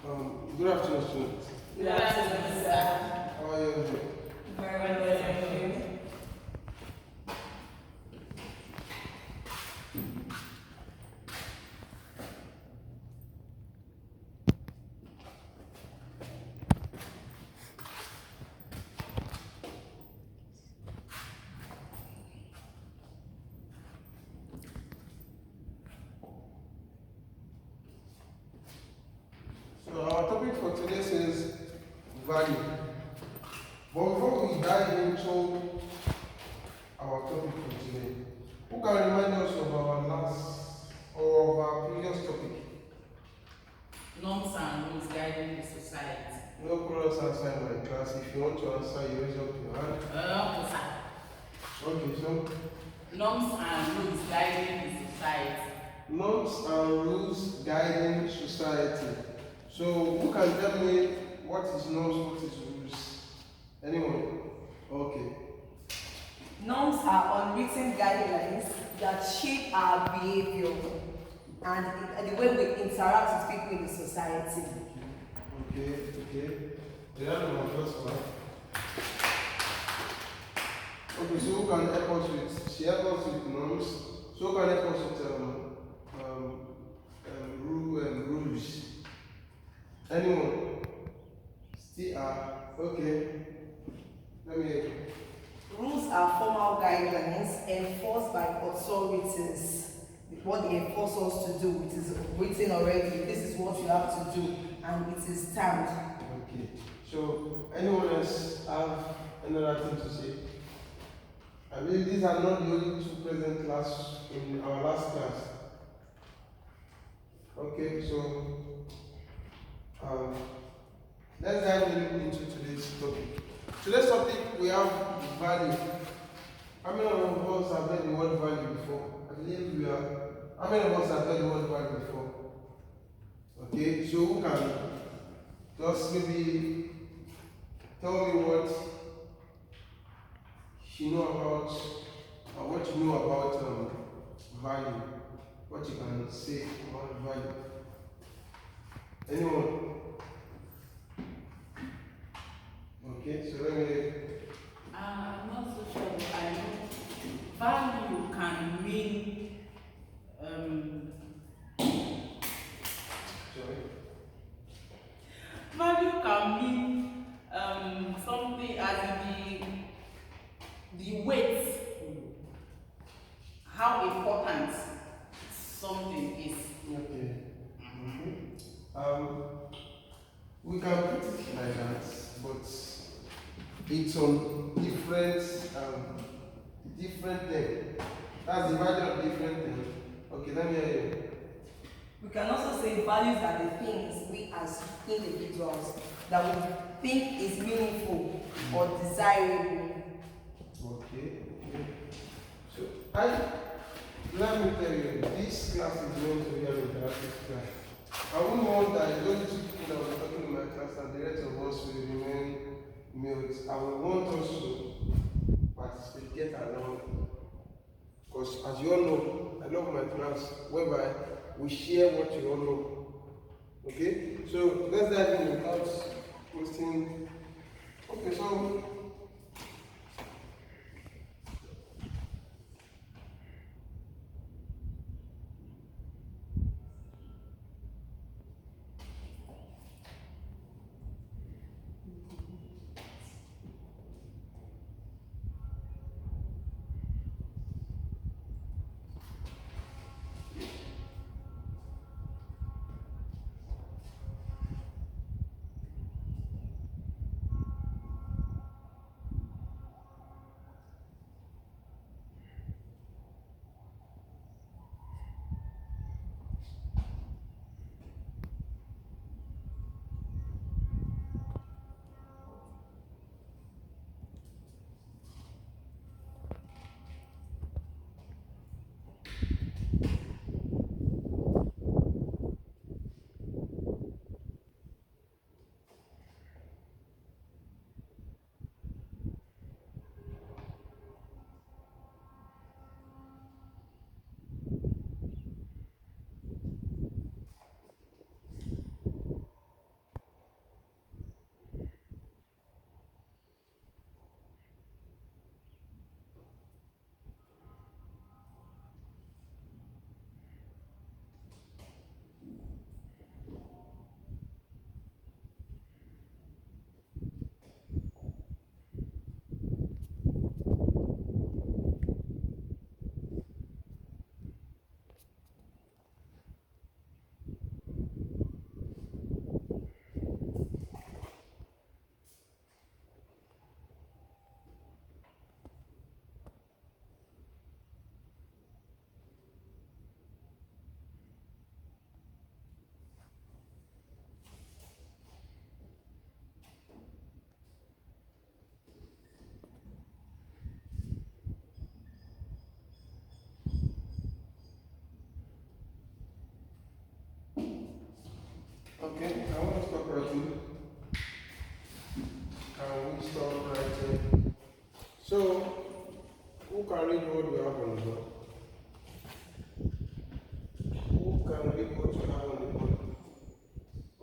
Good afternoon, students. Good afternoon, sir. How are you doing? Very well, thank you. So our topic for today says value. But before we dive into our topic for today, who can remind us of our last or of our previous topic? Norms and rules guiding the society. No cross answer in my class. If you want to answer, you raise up your hand. No, sir. Okay, so Norms and rules guiding the society. norms and rules guiding society. So who can tell me what is norms, what is rules? Anyone? Okay. Norms are unwritten guidelines that shape our behavior and the way we interact with people in the society. Okay. That's my first one. Okay, so who can help us with? She help us with norms. So who can help us with rules? Anyone? Still okay. Let me hear. Rules are formal guidelines enforced by authorities. What they enforce us to do, it is written already. This is what you have to do, and it is stamped. Okay. So anyone else have another thing to say? I believe these are not the only two present class in our last class. Okay, so let's dive into today's topic. Today's topic we have value. How many of us have heard the word value before? I believe we are. How many of us have heard the word value before? Okay, so who can just maybe tell me what you know about, or what you know about value? What you can say about value? Anyone? Okay, so let me. I'm not so sure, but I know value can mean Sorry. value can mean something as in the weight, how important something is. Okay. We can put it like that, but it's on different thing. That's the value of different thing. Okay, let me hear you. We can also say values are the things we as individuals that we think is meaningful or desirable. Okay. So let me tell you, this class is going to be an interactive class. I wouldn't want that the only two people that were talking in my class and the rest of us will remain mute. I would want us to participate, get along. Because as you all know, I love my class whereby we share what you all know. Okay? So let's dive in without wasting. Okay, so Okay, I want to stop writing. Can we stop writing? So, who can read what we have on the board? Who can read what you have on the board?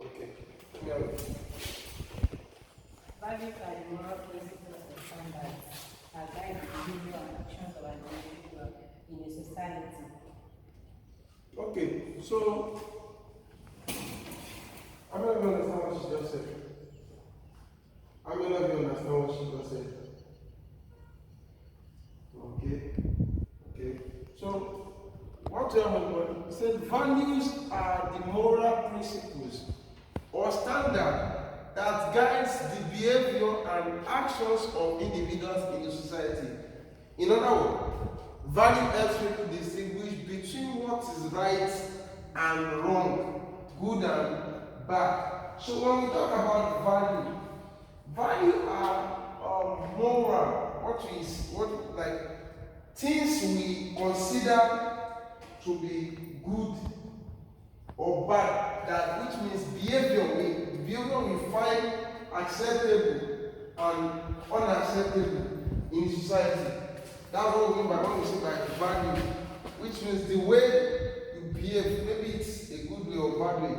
Okay, let me have it. Values are the moral principles and standards that guide the behavior and actions of an individual in a society. Okay, so how many of you understand what she just said? How many of you understand what she just said? Okay, okay. So what you have said, values are the moral principles or standard that guides the behavior and actions of individuals in the society. In other words, value helps people distinguish between what is right and wrong, good and bad. So when we talk about value are moral. What like things we consider to be good or bad, that which means behavior we find acceptable and unacceptable in society. That's what we mean by when we say by value, which means the way you behave, maybe it's a good way or bad way.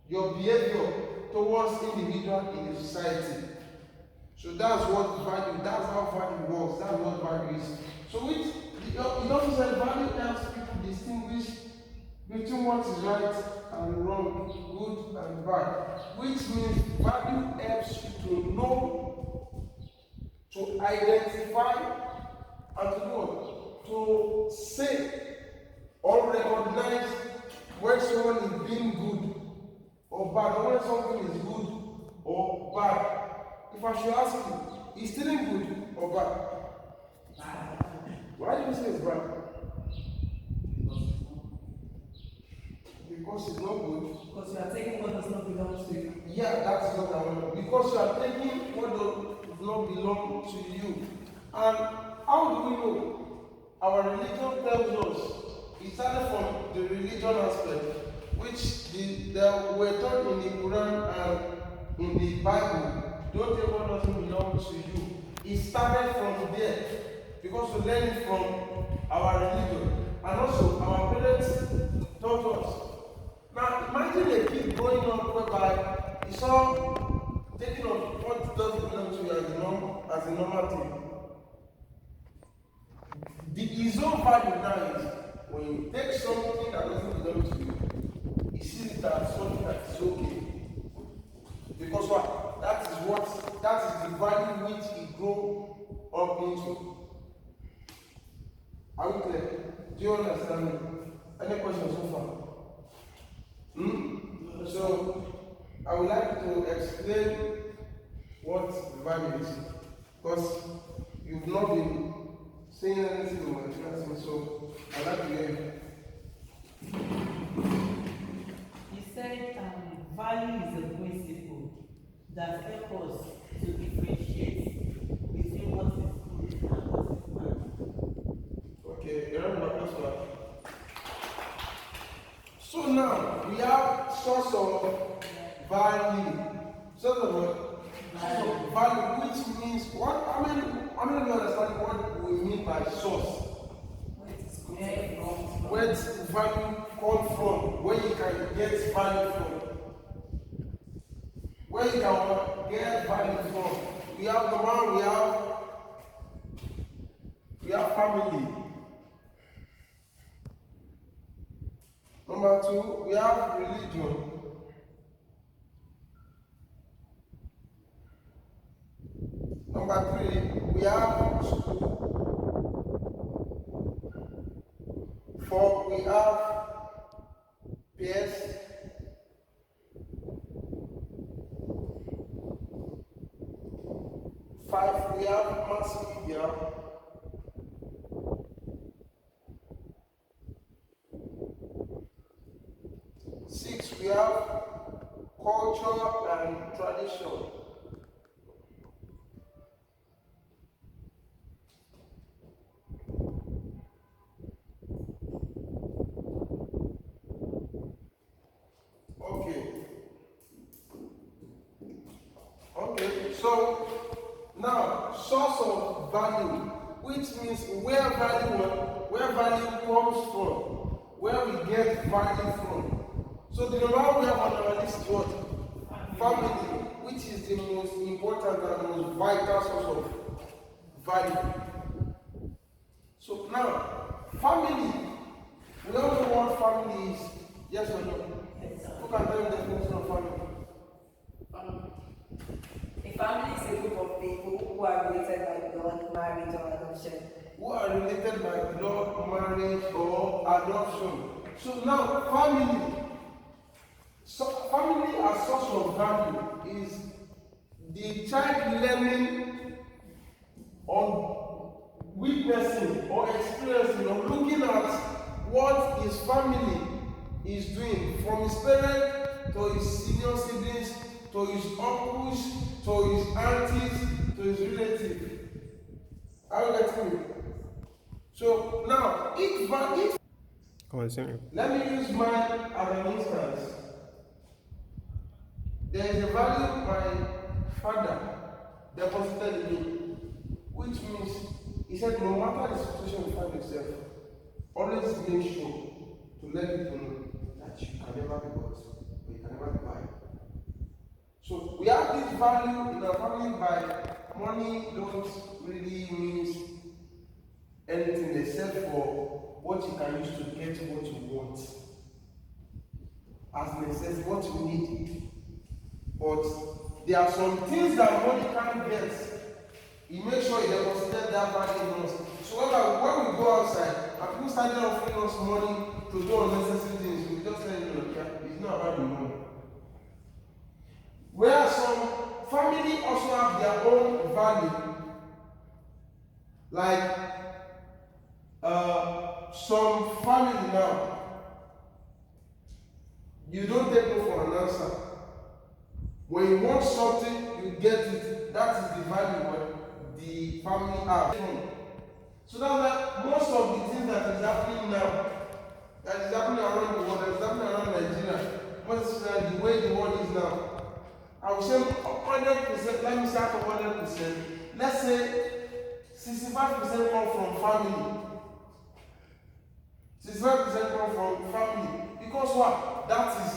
Your behavior towards individual in the society. So that's what value, that's how value works, that's what value is. So it also says value helps people distinguish between what is right and wrong, good and bad. Which means value helps you to know, to identify, and to know, to say or recognize when someone is being good or bad, or when something is good or bad. If I should ask you, is stealing good or bad? Bad. Why do you say it's bad? Because it's not good. Because you are taking what does not belong to you. Yeah, that is what I want. Because you are taking what does not belong to you. And how do we know? Our religion tells us, it started from the religion aspect, which they were taught in the Quran and in the Bible. Don't take what doesn't belong to you. It started from there because we learned it from our religion. And also, our parents taught us. Now, imagine a kid growing up whereby he saw taking of what doesn't belong to you as a normal thing. His own value now is when you take something that doesn't belong to you, he sees it as something that is okay. Because what? That is the value which he grew up into. Are we clear? Do you understand me? Any questions so far? So I would like to explain what value is, because you've not been saying anything in my class, so I'd like to hear you. You said value is a principle that helps us to differentiate between what is good and what is bad. Okay, you remember this one? So now we have source of value. Source of what? Value, which means what? How many of you understand what we mean by source? Where does value come from? Where you can get value from? Where you can get value from? We have the one, we have family. Number two, we have religion. Number three, we have school. Four, we have peers. Five, we have mass media. Six, we have culture and tradition. things where value comes from, where we get value from. So the number one we have on our list is what? Family, which is the most important and most vital source of value. So now, family. We all know what family is. Yes or no? Yes, sir. Who can tell me the definition of family? A family is a group of people who are related by blood, marriage, or adoption. Who are related by blood, marriage, or adoption. So now, family. So family as source of value is the child learning or witnessing or experiencing or looking at what his family is doing, from his parents to his senior siblings to his uncles to his aunties to his relatives. Are you getting me? So now, let me use mine as an instance. There is a value my father deposited in me, which means he said no matter the situation you find yourself, always make sure to let people know that you can never be bought, but you can never be bought. So we have this value in our family by money don't really means anything except for what you can use to get what you want. As necessary, what you need. But there are some things that money can't get. You make sure you deposited that value in us. So when we go outside and people started offering us money to do unnecessary things, we just say, it's not about the money. Where some family also have their own value, like some family now, you don't take no for an answer. When you want something, you get it. That is the value what the family have. So that's why most of the things that is happening now, that is happening around the world, that is happening around Nigeria, most especially the way the world is now, I would say 100%, let me start with 100%. Let's say 65% come from family. 65% come from family. Because what? That is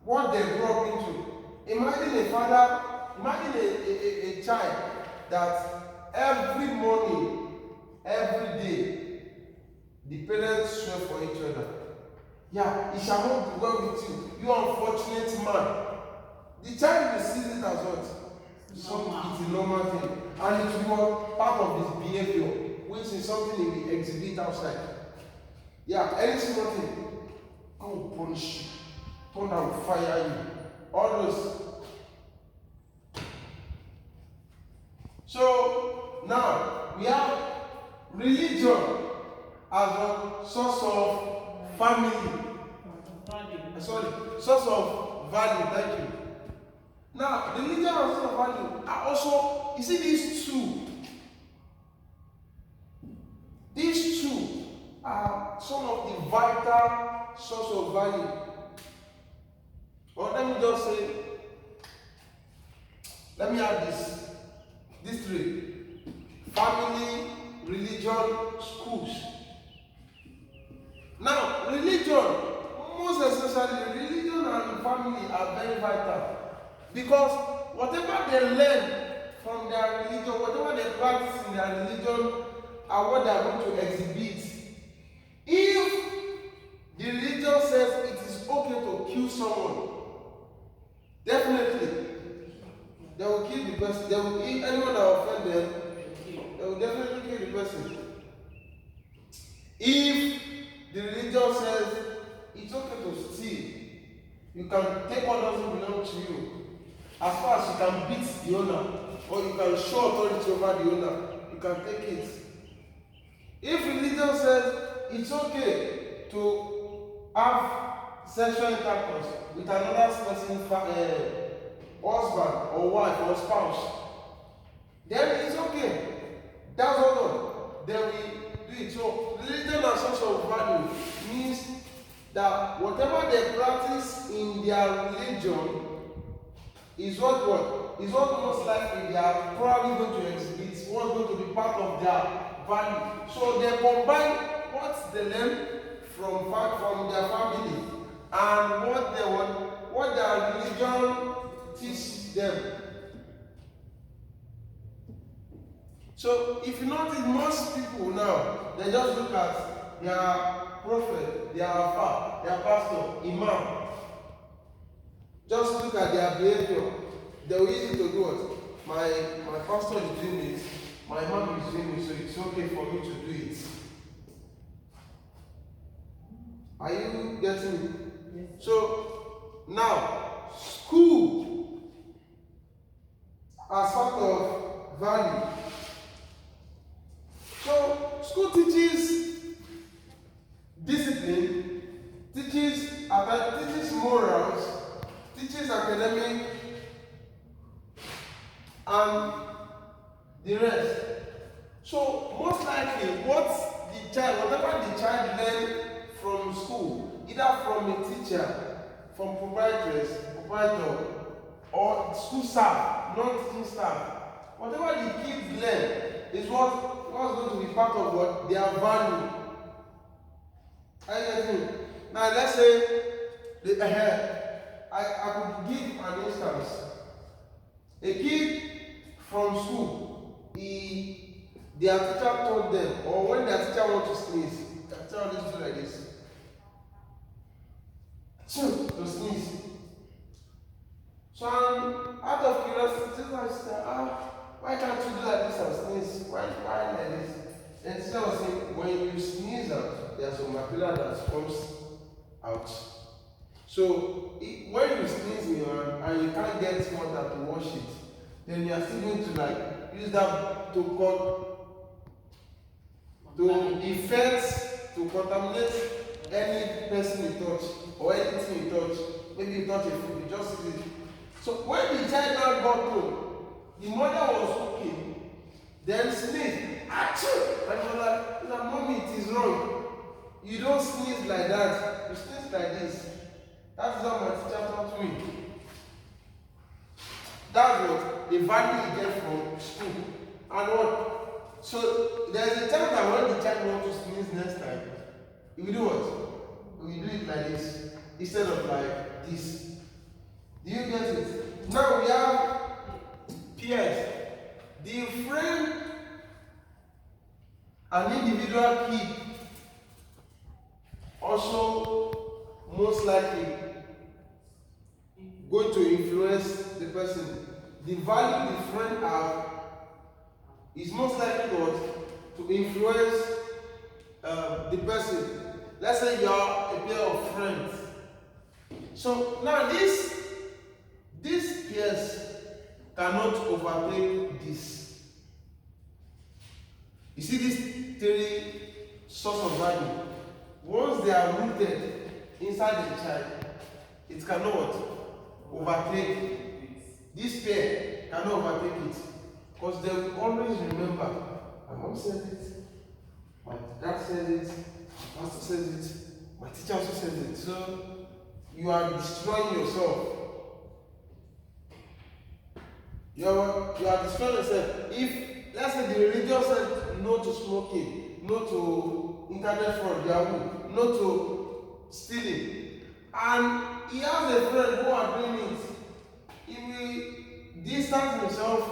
what they grew up into. Imagine a father, imagine a child that every morning, every day, the parents swear for each other. Yeah, it shall not be well with you, you unfortunate man. The child will see it as what? It's a normal thing. And it will be part of his behavior, which is something he will exhibit outside. Yeah, any small thing, I will punish you, thunder will fire you. All those. So now we have religion as a source of family. Source of value. Thank you. Now, religion and source of value are also, you see these two. These two are some of the vital source of value. Or let me just say, let me add these three: family, religion, schools. Now, religion, most especially religion and family are very vital, because whatever they learn from their religion, whatever they practice in their religion, are what they are going to exhibit. If the religion says it is okay to kill someone, definitely they will kill the person. They will kill anyone that offend them. They will definitely kill the person. If the religion says it's okay to steal, you can take what doesn't belong to you. As far as you can beat the owner, or you can show authority over the owner, you can take it. If religion says it's okay to have sexual intercourse with another person's husband or wife or spouse, then it's okay. That's all. Then we do it. So religion and source of value means that whatever they practice in their religion is what is what most likely they are probably going to exhibit, what's going to be part of their value. So they combine what they learn from their family and what their religion teaches them. So if you notice, most people now, they just look at their prophet, their alpha, their pastor, imam. Just look at their behavior. They will easy to do what? My pastor is doing it, my mom is doing it, so it's okay for me to do it. Are you getting it? Yes. So now, school as part of value. So school teaches discipline, teaches morals, teaches academic, and the rest. So most likely, whatever the child learns from school, either from a teacher, from proprietor, or school staff, non-teaching staff, whatever the kids learn is what's going to be part of what their value. Are you getting me? Now let's say I could give an instance. A kid from school, their teacher told them, or when their teacher wants to sneeze, the teacher always do like this. To sneeze. So out of curiosity, I said, why can't you do like this and sneeze? Why like this? And teacher was saying, when you sneeze out, there's some material that comes out. So when you sneeze in your hand and you can't get water to wash it, then you are still going to use that to contaminate any person you touch or anything you touch. Maybe you touch a food, you just eat it. So when the child now got home, the mother was cooking, then sneezed. Achoo! And she was like, mommy, it is wrong. You don't sneeze like that. You sneeze like this. That's what my teacher taught me. That's what the value you get from school. And what? So there's a time that when the child wants to sneeze next time, he will do what? He will do it like this instead of like this. Do you get it? Now we have peers. The friend an individual keep also most likely going to influence the person. The value the friend have is most likely what to influence the person. Let's say you are a pair of friends. So now these peers cannot overtake this. You see these three sources of value. Once they are rooted inside the child, it cannot overtake. This pair cannot overtake it. Because they will always remember, my mom said it, my dad said it, my pastor says it, my teacher also says it. So you are destroying yourself. You are destroying yourself. If, let's say, the religion said no to smoking, no to internet fraud, Yahoo, no to stealing, and he has a friend who are doing it, he will distance himself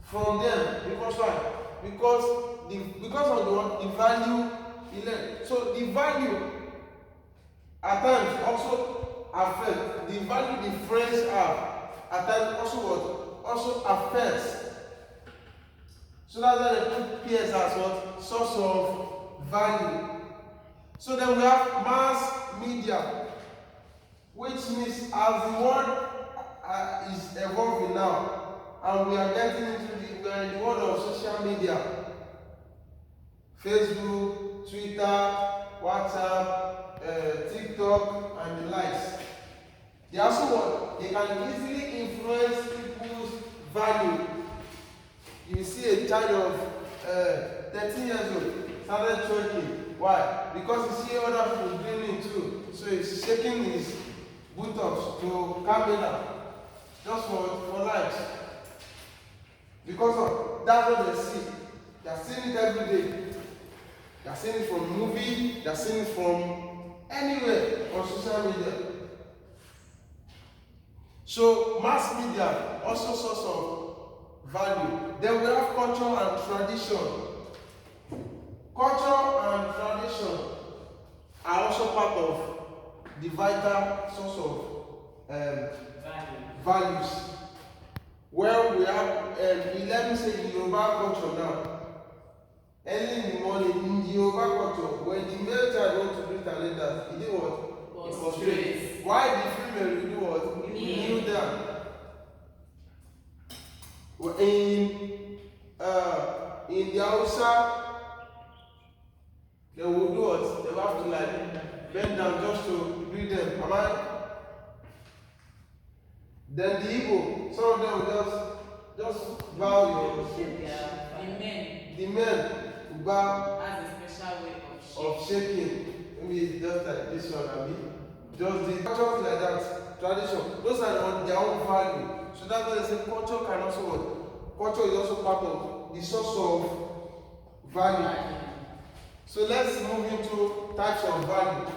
from them. Because why? Because of the value he learned. So the value at times also affect the value the friends have. At times also what? Also affects. So that's why they put peers as what? Source of value. So then we have mass media, which means as the world is evolving now, and we are getting into we are in the world of social media, Facebook, Twitter, WhatsApp, TikTok, and the likes. They also what? They can easily influence people's value. You see a child of 13 years old started twerking. Why? Because you see other people doing it too. So he's shaking his buttocks to camera just for likes. Because of that's what they see. They are seeing it every day. They are seeing it from movie, they are seeing it from anywhere on social media. So mass media also source of value. Then we have culture and tradition. Culture and tradition are also part of the vital source of values. Well, we have, let me say the Yoruba culture now. Early in the morning, in the Yoruba culture, when the male child wants to greet her leaders, he did what? It was straight. Why the female will do what? Kneel down. In the Hausa, they will do what? They will have to like bend down just to greet them. Am I? Then the Igbo, some of them will just bow your the men will bow Has a special way of shaking. Maybe it's just like this one, I mean. Just the cultures like that, tradition, those are their own value. So that's why they say culture can also what? Culture is also part of the source of value. So let's move into types of value.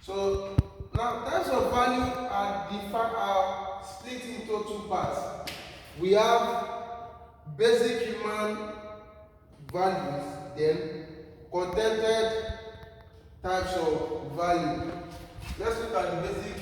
So now types of value are split into two parts. We have basic human values, then contented types of value. Let's look at the basic.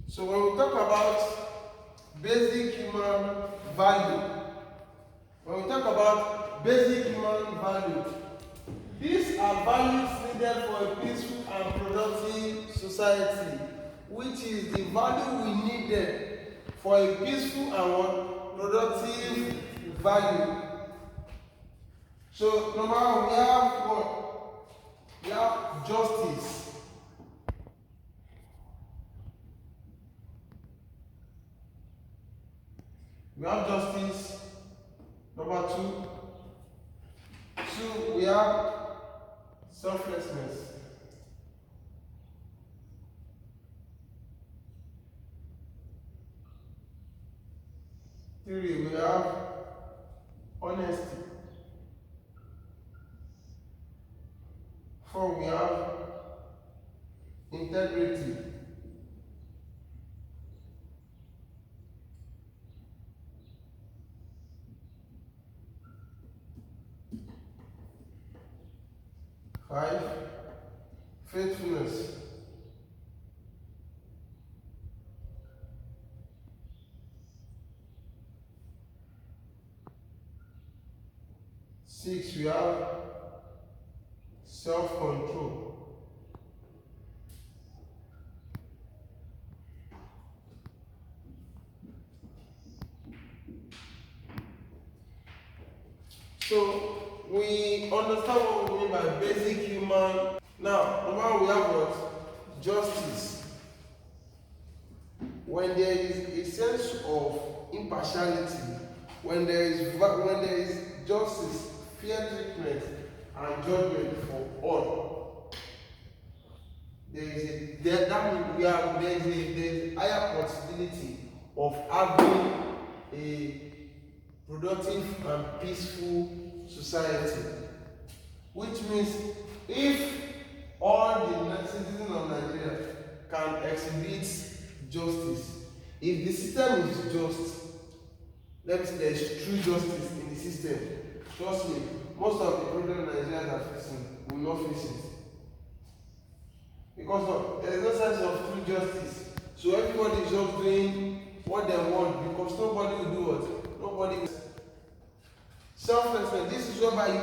So when we talk about basic human value, these are values needed for a peaceful and productive society, which is the value we needed for a peaceful and productive value. So number one, we have what? We have justice. We have justice. Number two. We have selflessness. Three, we have honesty. Four, we have integrity. Five, faithfulness. Six, we have self-control. So we understand what we mean by basic human. Now, number one, we have what? Justice. When there is a sense of impartiality, when there is justice, fair treatment, and judgment for all, there is higher possibility of having a productive and peaceful society. Which means if all the citizens of Nigeria can exhibit justice, if the system is just, let me say there is true justice in the system, trust me, most of the problems Nigerians are facing will not face it. Because what? There is no sense of true justice. So everybody is just doing what they want because nobody will do what? Nobody will. Self-respect, this is whereby you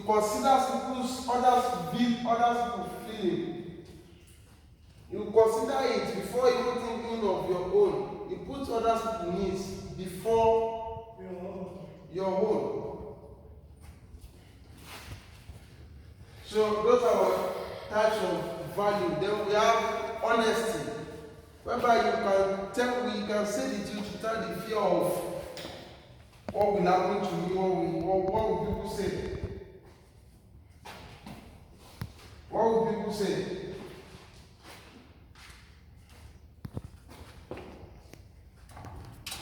consider people's others people's feeling. You consider it before even thinking of your own. You put others people's needs before your own. So those are our types of value. Then we have honesty, whereby you can say the truth without the fear of what will happen to me, what will people say. What will people say?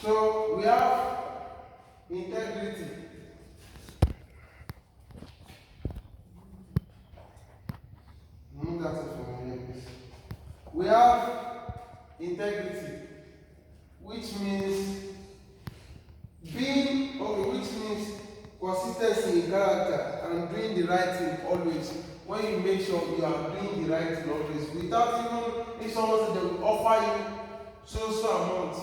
So we have integrity. That's it for me, please. We have integrity, which means consistency in character and doing the right thing always. When you make sure you are doing the right thing always, without even if someone said they will offer you so amount,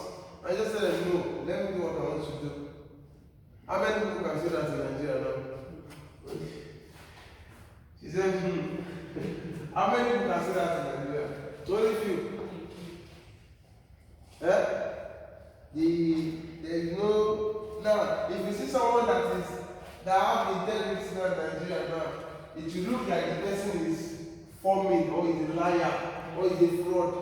I just tell them no, let me do what I want to do. How many people can say that in Nigeria now? She said, How many people can say that in Nigeria? It's only few. There is no. Now, if you see someone that have integrity in Nigeria now, it will look like the person is forming, or is a liar, or is a fraud.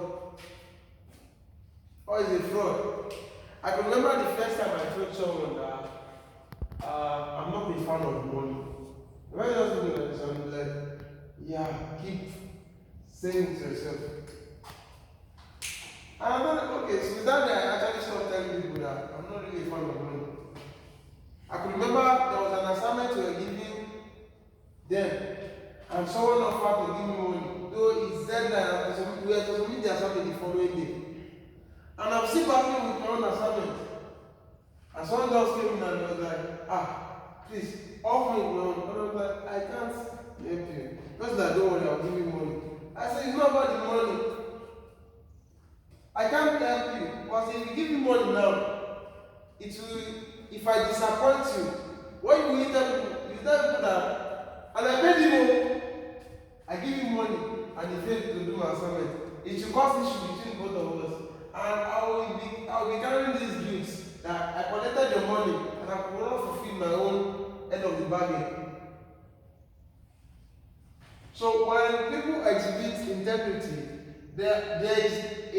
I can remember the first time I told someone that I'm not a fan of money. When I just look at something like, yeah, keep saying to yourself. And I'm not okay, so with that I actually stopped telling people that I'm not really a fan of money. I could remember there was an assignment we were giving them, and someone offered to give me money, though he said that we had to submit the assignment the following day. And I'm still battling with my own assignment. And someone just came in and was like, please, offer me my own. And I was like, I can't help you. Just that don't worry, I'll give you money. I said, it's not about the money. I can't help you. Because if you give me money now, it will, if I disappoint you, what you will tell people, you tell people that, and I paid you, I give you money, and you fail to do my assignment. It should cause issue between both of us. And I will be carrying these guilt that I collected your money and I could not fulfill my own end of the bargain. So when people exhibit integrity, there is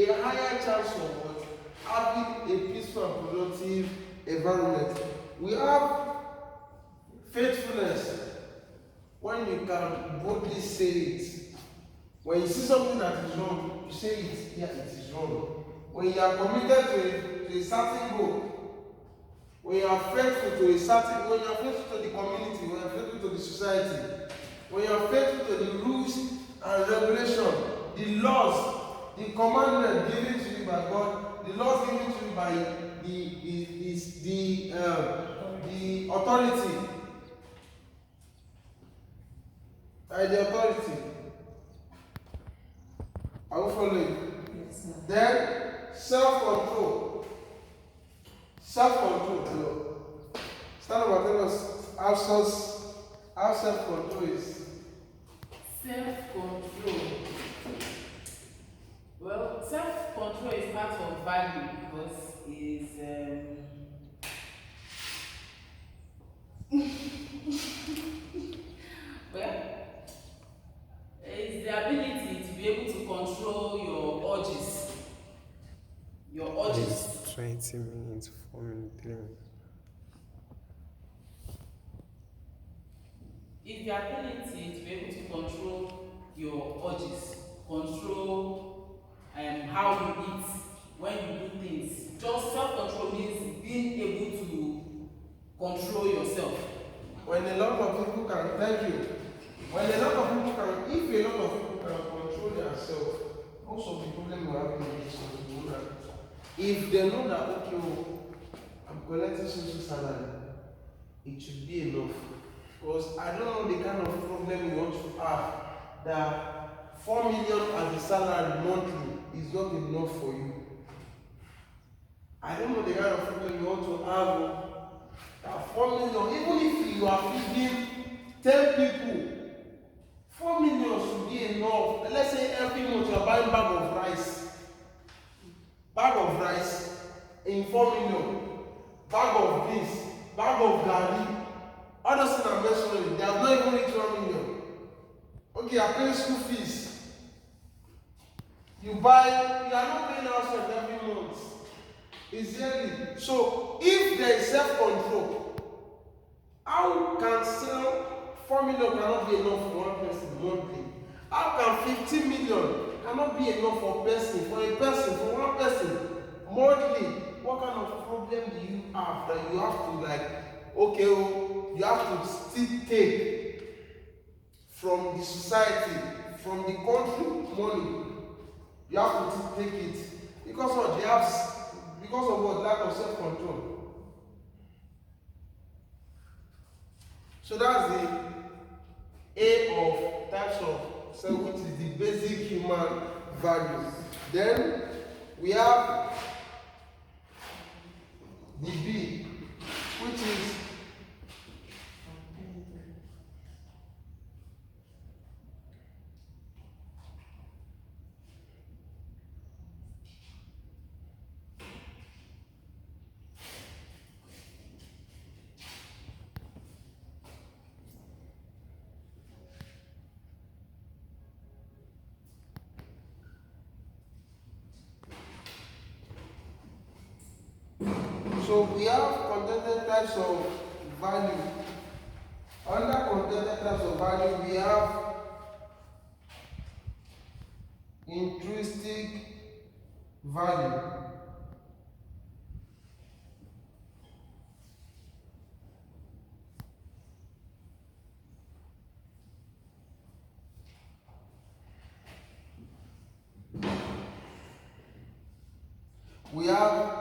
a higher chance of having a peaceful and productive environment. We have faithfulness, when you can boldly say it. When you see something that is wrong, you say it, yeah, it is wrong. When you are committed to a certain goal, when you are faithful to when you are faithful to the community, when you are faithful to the society, when you are faithful to the rules and regulations, the laws, the commandments given to you by God, the laws given to you by the authority, by the authority. I will follow you. Yes, sir. Then self-control. Self-control. Stand up and tell us how self-control is. Self-control. Well, self-control is part of value because it's well, it's the ability to be able to control your urges. Your urges. 20 minutes, 4 minutes, 3 minutes. It's the ability to be able to control your urges, control how you eat, when you do things. Just self-control means being able to control yourself. When a lot of people can, thank you. When a lot of people can, if a lot of people can control themselves, most of the problem we have in this country, if they know that, okay, oh, I'm collecting social salary, it should be enough. Because I don't know the kind of problem you want to have that 4 million as a salary monthly is not enough for you. I don't know the kind of problem you want to have that 4 million, even if you are feeding 10 people, 4 million should be enough. Let's say every month you are buying bag of rice in 4 million, bag of beans, bag of garri. Other things I'm mentioning, they have not even reached 1 million. Okay, you are paying school fees. You are not paying outside every month. It's yearly. So if there is self-control, how can 4 million cannot be enough for one person monthly? How can 15 million cannot be enough for one person monthly? What kind of problem do you have that you have to you have to still take from the society, from the country money? You have to take it because of what? Lack of self-control. So that's the A of types of which is the basic human values. Then we have the B, which is so we have contented types of value. Under contented types of value, we have intrinsic value. We have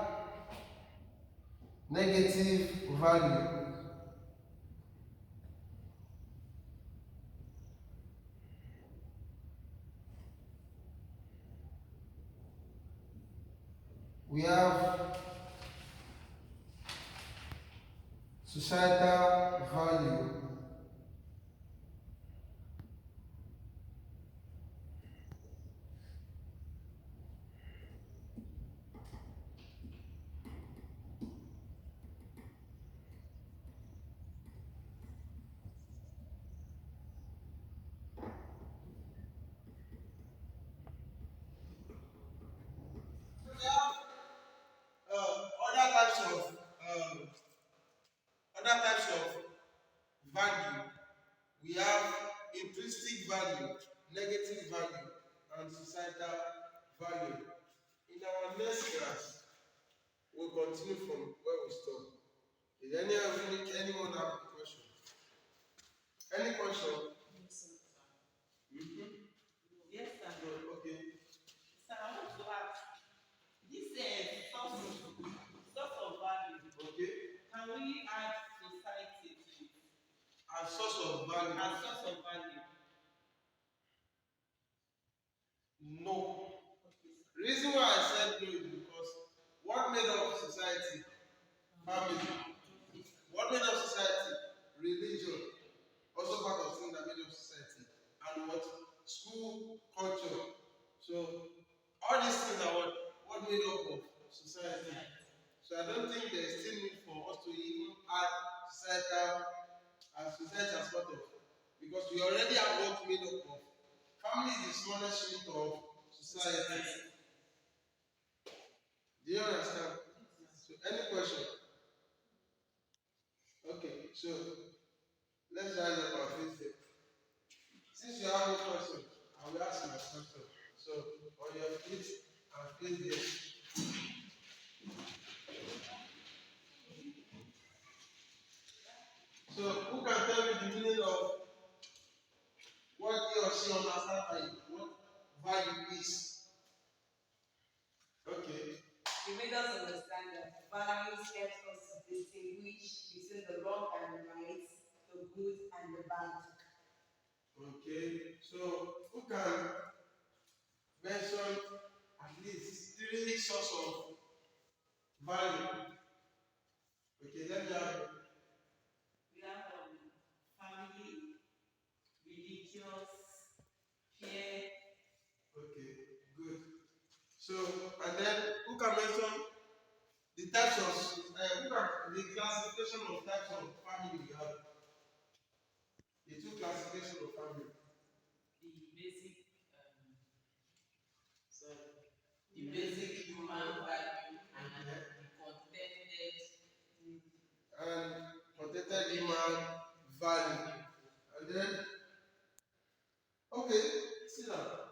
negative value. We have societal value. Other types of value. We have intrinsic value, negative value, and societal value. In our next class, we'll continue from where we stop. Is anyone have a question? Any question? Mm-hmm. Yes, sir. Okay. Sir, I want to ask, this source of value, Okay. can we add society to it? As source of value. As source of value? No. Reason why I said no is because what made up society? Family. What made up society? Religion. Also part of things that made up society. And what? School, culture. So all these things are what made up of society. So I don't think there's still need for us to even add society as part of, because we already have what made up of. Family is the smallest unit of society. Do you understand? So any question? Okay, so let's rise up our face there. Since you have no question, I will ask my question. So on your feet and face there. So who can tell me the meaning of what he or she understands by what value is? Okay. You made us understand that values help us to distinguish between the wrong and the right, the good and the bad. Okay. So who can mention at least 3 sources of value? Okay, let me have. We have family, religious, peer. Okay, good. So, and then who can mention the types of who can the classification of types of family we have? The 2 classifications of family. The basic, the basic human value and the Contented human value. And then, okay, sit down.